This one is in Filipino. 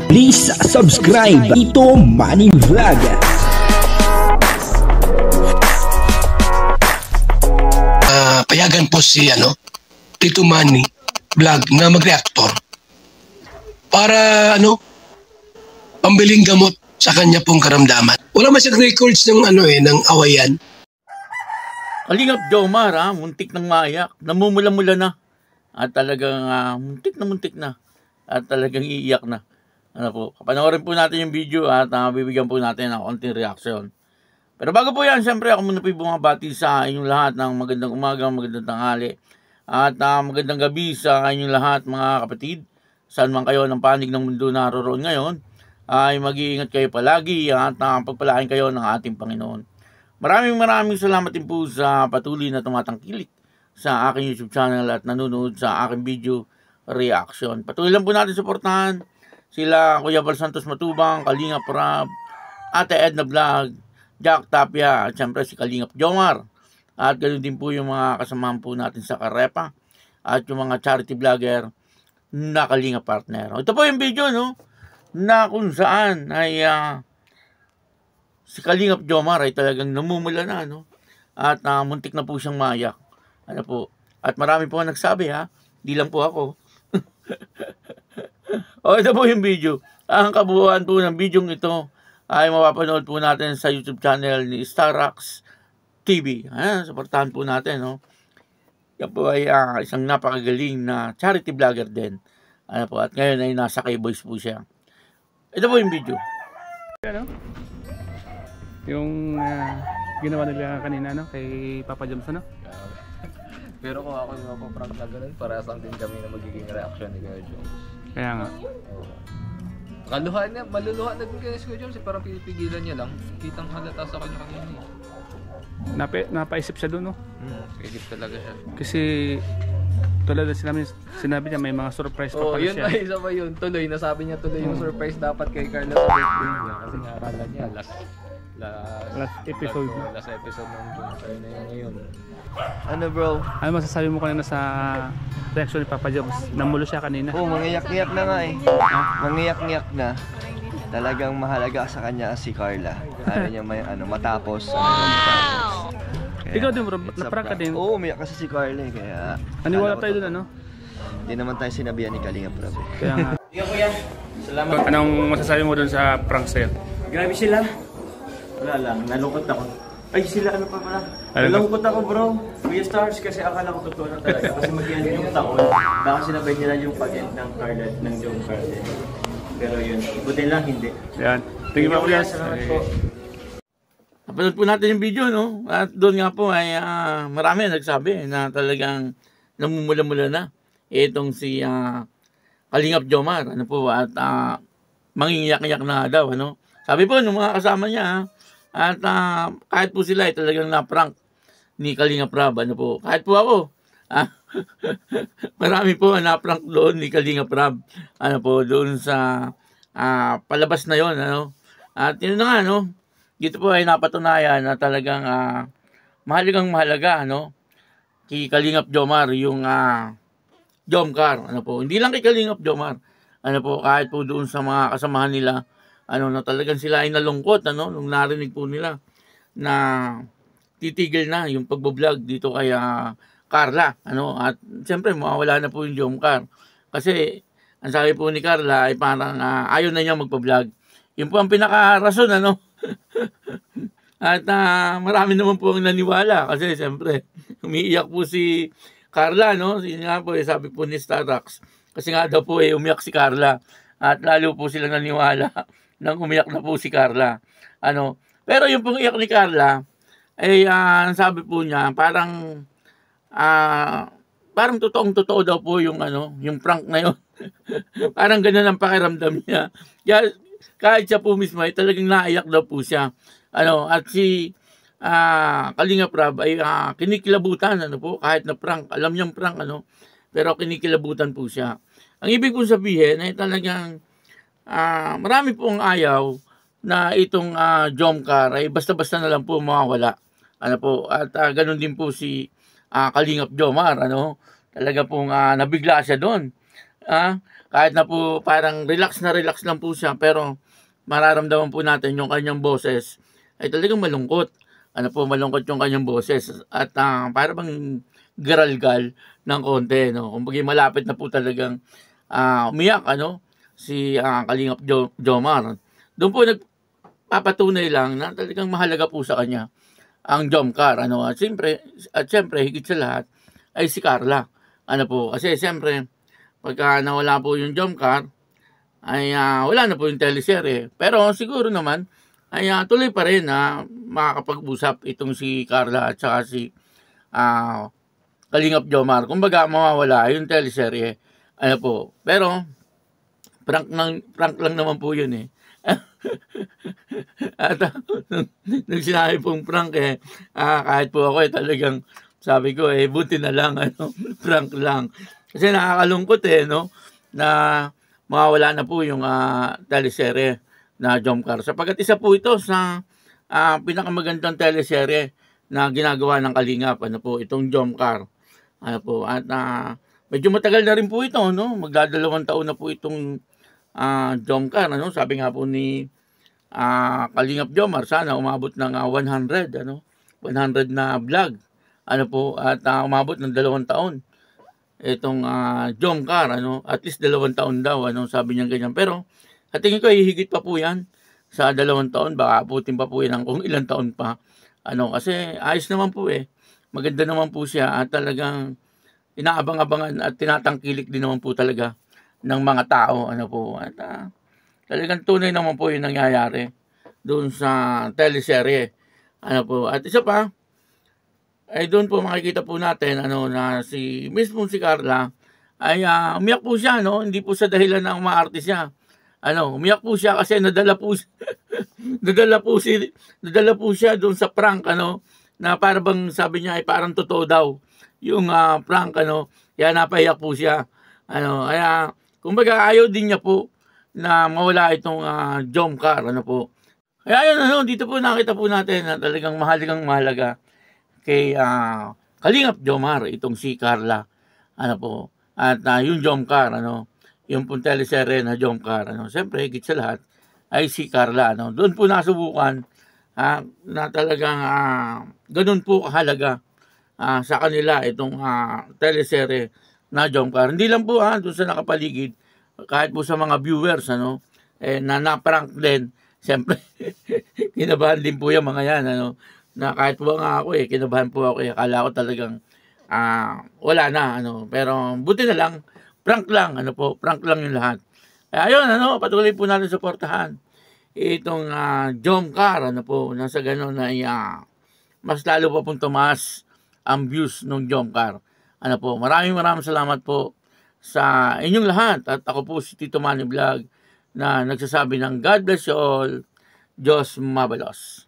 Please subscribe Tito Manny Vlog. Payagan po si Tito Manny Vlog na mag-reactor para pambiling gamot sa kanya pong karamdaman. Wala man siyang records ng ng awayan. Kalingap Jomar, muntik ng mayak, namumula-mula na. At talagang muntik na. At talagang iiyak na. Panoorin po natin yung video at bibigyan po natin ng konting reaction. Pero bago po yan, siyempre ako muna po bumabati sa inyong lahat ng magandang umaga, magandang tanghali. At magandang gabi sa inyong lahat mga kapatid. Saan man kayo ng panig ng mundo naroon ngayon, ay mag-iingat kayo palagi at pagpalain kayo ng ating Panginoon. Maraming salamat din po sa patuloy na tumatangkilik sa aking YouTube channel at nanonood sa aking video reaction. Patuloy lang po natin suportahan sila Kuya Val Santos Matubang, Kalingap Rab, Ate Edna Vlog, Jack Tapia, at syempre si Kalingap Jomar. At ganoon din po yung mga kasamahan po natin sa Karepa at yung mga charity vlogger na Kalingap partner. Ito po yung video na kung saan ay si Kalingap Jomar ay talagang namumula na at muntik na po siyang mayak. At marami po nagsabi di lang po ako. Ito po yung video. Ang kabuuan po ng video ito ay mapapanood po natin sa YouTube channel ni Starax TV. Supportahan po natin. Yan po ay isang napakagaling na charity vlogger din. At ngayon ay nasa K-Boys po siya. Ito po yung video. Yung ginawa nila kanina kay Papa Joms Pero kung ako yung mapaprank na ganun, parasang din kami na magiging reaction ni Kuya Joms. Kaya nga. Kaluhan niya, maluluha na din kayo si Kuya Joms, parang pinipigilan niya lang. Kitang halata sa kanya kanina. Napaisip siya doon, Isip talaga siya. Kasi tulad na sinabi niya may mga surprise pa pala siya. Yun, isa pa yun. Tuloy, nasabi niya tuloy yung surprise dapat kay Carla sa birthday niya. Kasi naaralan niya, last episode ng Joker na yun ngayon. Bro? Ano masasabi mo kanina sa reaction ni Papa Joms? Namulo siya kanina. Mangiyak-ngiyak na nga Mangiyak-ngiyak na. Talagang mahalaga sa kanya si Carla. Niya may matapos. Wow! Ikaw din bro, naprank ka din. Umiyak kasi si Carla kaya... Naniwala tayo doon Hindi naman tayo sinabihan ni Kalingap Rab. Kaya nga. Kuya, salamat. Anong masasabi mo doon sa prank sa'yo? Grabe sila. Wala lang, nalungkot ako. Ay sila pa pala. Nalungkot ako bro. Kuya Stars kasi akala ko totoo na talaga. Kasi mag-end yung taon. Baka sinabay nila yung pag-end ng Carlet, ng John Carlet. Pero yun, buti lang hindi. Yan. Tingin mo kuya. Salamat po. Napanood po natin yung video at doon nga po ay marami nagsabi na talagang namumula-mula na itong si Kalingap Jomar at mangingiyak-iyak na daw Sabi po ng mga kasama niya at kahit po sila ay talagang na-prank ni Kalingap Rab kahit po ako marami po na-prank doon ni Kalingap Rab doon sa palabas na yon at yun na nga dito po ay napatunayan na talagang mahalaga kay Kalingap Jomar yung Jomcar hindi lang kay Kalingap Jomar kahit po doon sa mga kasamahan nila na talagang sila ay nalungkot nung narinig po nila na titigil na yung pagbo-vlog dito kay Carla at siyempre mawawala na po yung Jomcar kasi ang sabi po ni Carla ay parang ayaw na niya magpa-vlog. Yun po ang pinaka-rason at marami naman po ang naniwala kasi siyempre umiiyak po si Carla Yun nga po sabi po ni Starax kasi nga daw po umiyak si Carla at lalo po sila naniwala nang umiyak na po si Carla pero yung pong iyak ni Carla ay sabi po niya parang totoong-totoo daw po yung yung prank na yun. Parang ganun ang pakiramdam niya. Kaya kahit siya po mismo ay talagang naiyak daw po siya. At si Kalingap Rab ay kinikilabutan kahit na prank. Alam niyang prank pero kinikilabutan po siya. Ang ibig kong sabihin ay talagang marami pong ayaw na itong Jomcar ay basta-basta na lang po mawawala. At ganun din po si Kalingap Jomar talaga pong nabigla siya doon. kahit na po parang relax lang po siya, pero mararamdaman po natin yung kanyang boses ay talagang malungkot. Ano po, malungkot yung kanyang boses at parang garalgal ng konti, no? Kumbaga malapit na po talagang umiyak, ano, si Kalingap Jomar. Doon po nagpapatunay lang na talagang mahalaga po sa kanya ang Jomcar, ano, at siyempre higit sa lahat ay si Carla. Ano po, kasi siyempre pagka nawala po yung Jomcar ay wala na po yung teleserye. Pero siguro naman ay tuloy pa rin na makakapag-usap itong si Carla at saka si Kalingap Jomar. Kumbaga mawawala yung teleserye. Ano po, pero prank lang naman po yun eh. At nung sinabi pong prank kahit po ako talagang sabi ko buti na lang ano, prank lang. Kasi nakakalungkot no, na mawawala na po yung teleserye na Jomcar. Sapagkat isa po ito sa pinakamagandang teleserye na ginagawa ng Kalingap, ano po, itong Jomcar. Ano po, at medyo matagal na rin po ito, no? Magdadalawang taon na po itong Jomcar, ano? Sabi nga po ni Kalingap Jomar, sana umabot ng 100, ano? 100 na vlog. Ano po, at umabot ng 2 taon. Itong Jomcar, ano? At least 2 taon daw, ano? Sabi niya ganyan. Pero at tingin ko hihigit pa po yan sa 2 taon, baka abutin pa po yan kung ilang taon pa. Ano, kasi ayos naman po maganda naman po siya at talagang inaabang-abangan at tinatangkilik din naman po talaga ng mga tao. Ano po, at talagang tunay naman po yung nangyayari doon sa teleserye. Ano po, at isa pa, ay doon po makikita po natin ano, na mismo si Carla ay umiyak po siya, no? Hindi po sa dahilan na umaarte siya. Ano, umiyak po siya kasi nadala po siya doon sa prank, ano, na parang bang sabi niya ay parang totoo daw yung prank, ano, kaya napaiyak po siya. Ano, kaya kumbaga ayaw din niya po na mawala itong Jomcar, ano po. Kaya yun, ano, dito po nakita po natin na talagang mahalaga kay Kalingap Jomar itong si Carla, ano po. At yung Jomcar, ano, yung pong teleserye na Jomcar, ano, siyempre higit sa lahat ay si Carla, ano. Doon po nasubukan na talagang ganun po kahalaga sa kanila itong teleserye na Jomcar. Hindi lang po doon sa nakapaligid, kahit po sa mga viewers, ano, na naprank din, siyempre kinabahan din po yung mga yan, ano, na kahit po nga ako kinabahan po ako akala ko talagang wala na, ano, pero buti na lang prank lang, ano po, prank lang yung lahat. Ayun, ano, patuloy po natin suportahan itong Jomcar, ano po, nasa gano'n na mas lalo pa pong tumaas ang views ng Jomcar. Ano po, maraming salamat po sa inyong lahat. At ako po si Tito Manny Vlog na nagsasabi ng God bless you all. Diyos mabalos.